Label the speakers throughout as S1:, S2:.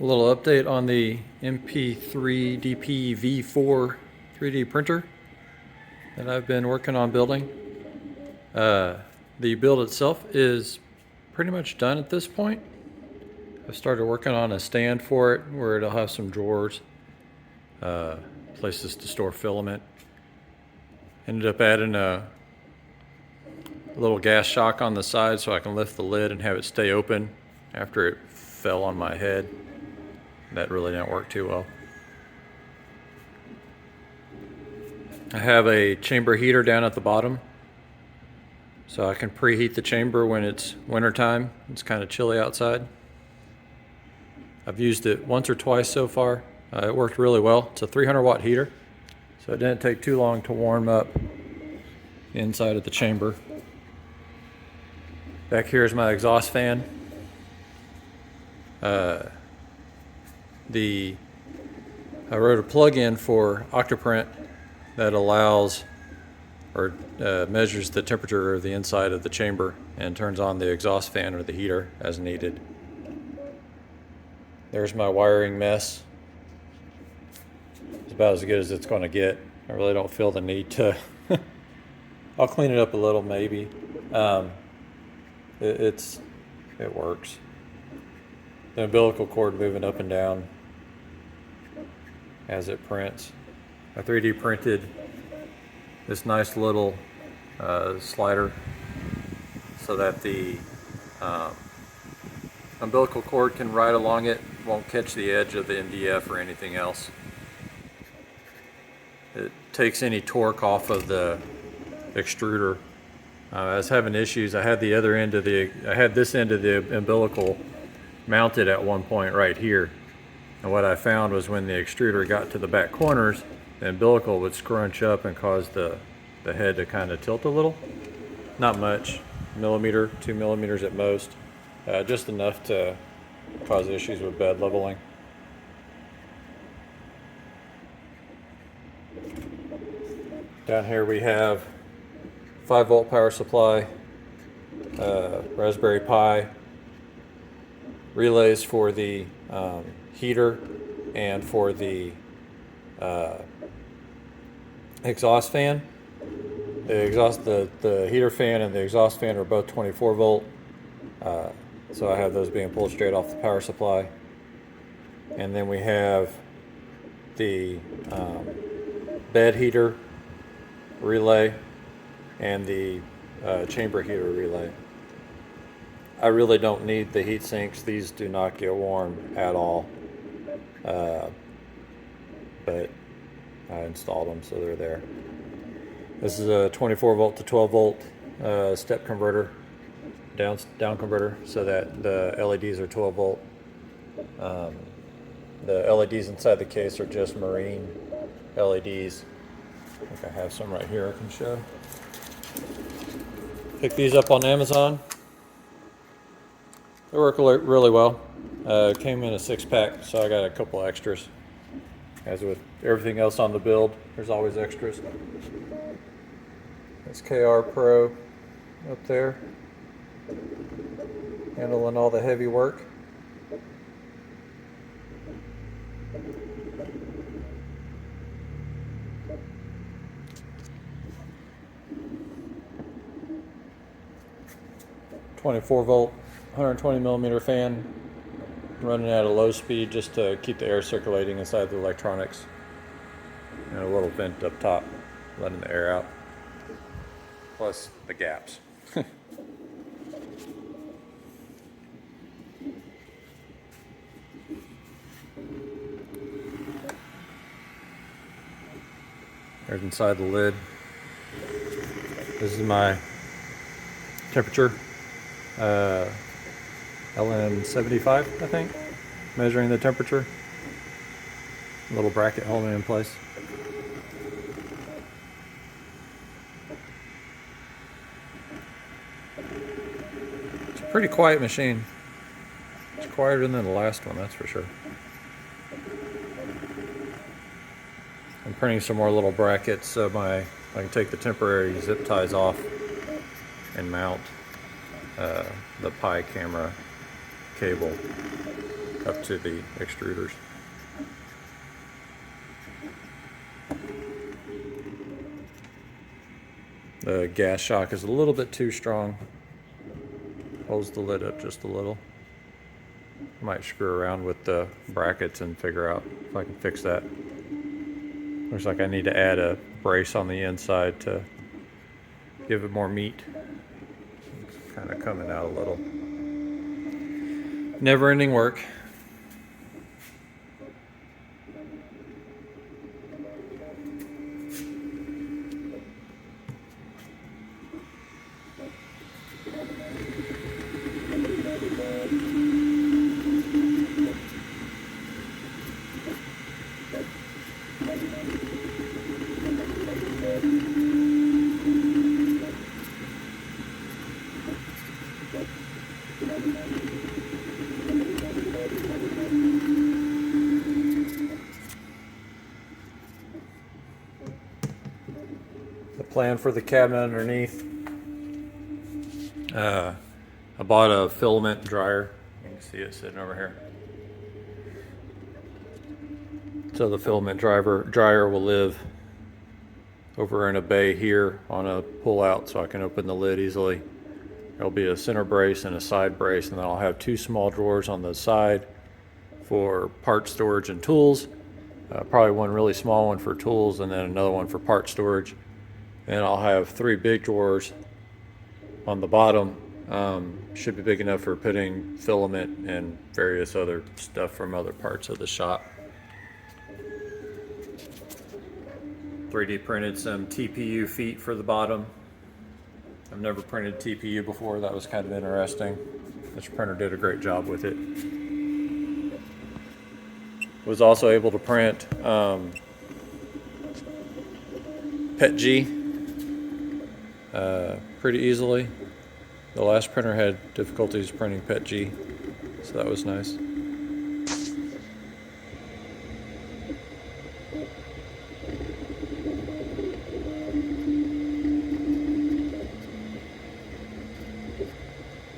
S1: A little update on the MP3DPv4 3D printer that I've been working on building. The build itself is pretty much done at this point. I've started working on a stand for it where it'll have some drawers, places to store filament. Ended up adding a little gas shock on the side so I can lift the lid and have it stay open after it fell on my head. That really didn't work too well. I have a chamber heater down at the bottom, so I can preheat the chamber when it's wintertime. It's kind of chilly outside. I've used it once or twice so far. It worked really well. It's a 300 watt heater, so it didn't take too long to warm up the inside of the chamber. Back here is my exhaust fan. I wrote a plug-in for Octoprint that allows or measures the temperature of the inside of the chamber and turns on the exhaust fan or the heater as needed. There's my wiring mess. It's about as good as it's going to get. I really don't feel the need to I'll clean it up a little maybe. It works. The umbilical cord moving up and down as it prints. I 3D printed this nice little slider so that the umbilical cord can ride along it, won't catch the edge of the MDF or anything else. It takes any torque off of the extruder. I was having issues. I had this end of the umbilical mounted at one point right here, and what I found was when the extruder got to the back corners, the umbilical would scrunch up and cause the head to kind of tilt a little. Not much, millimeter, 2 millimeters at most, just enough to cause issues with bed leveling. Down here we have 5-volt power supply, Raspberry Pi, relays for the heater and for the exhaust fan. The heater fan and the exhaust fan are both 24 volt, so I have those being pulled straight off the power supply. And then we have the bed heater relay and the chamber heater relay. I really don't need the heat sinks. These do not get warm at all, but I installed them, so they're there. This is a 24 volt to 12 volt step converter, down converter, so that the LEDs are 12 volt. The LEDs inside the case are just marine LEDs. I think I have some right here I can show. Picked these up on Amazon. They work really well. Came in a 6-pack, so I got a couple extras. As with everything else on the build, there's always extras. That's KR Pro up there, handling all the heavy work. .24 volt, 120 millimeter fan, running at a low speed just to keep the air circulating inside the electronics, and a little vent up top letting the air out, plus the gaps. There's inside the lid. This is my temperature, LM75, I think, measuring the temperature. A little bracket holding it in place. It's a pretty quiet machine. It's quieter than the last one, that's for sure. I'm printing some more little brackets so I can take the temporary zip ties off and mount the Pi camera cable. up to the extruders. The gas shock is a little bit too strong. Holds the lid up just a little. Might screw around with the brackets and figure out if I can fix that. Looks like I need to add a brace on the inside to give it more meat. It's kind of coming out a little. Never ending work. The plan for the cabinet underneath. I bought a filament dryer. You can see it sitting over here. So the filament dryer will live over in a bay here on a pull out, so I can open the lid easily. There'll be a center brace and a side brace, and then I'll have two small drawers on the side for part storage and tools. Probably one really small one for tools and then another one for part storage. And I'll have three big drawers on the bottom. Should be big enough for putting filament and various other stuff from other parts of the shop. 3D printed some TPU feet for the bottom. I've never printed TPU before. That was kind of interesting. This printer did a great job with it. Was also able to print PETG pretty easily. The last printer had difficulties printing PETG, so that was nice.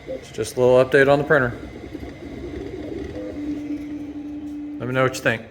S1: It's just a little update on the printer. Let me know what you think.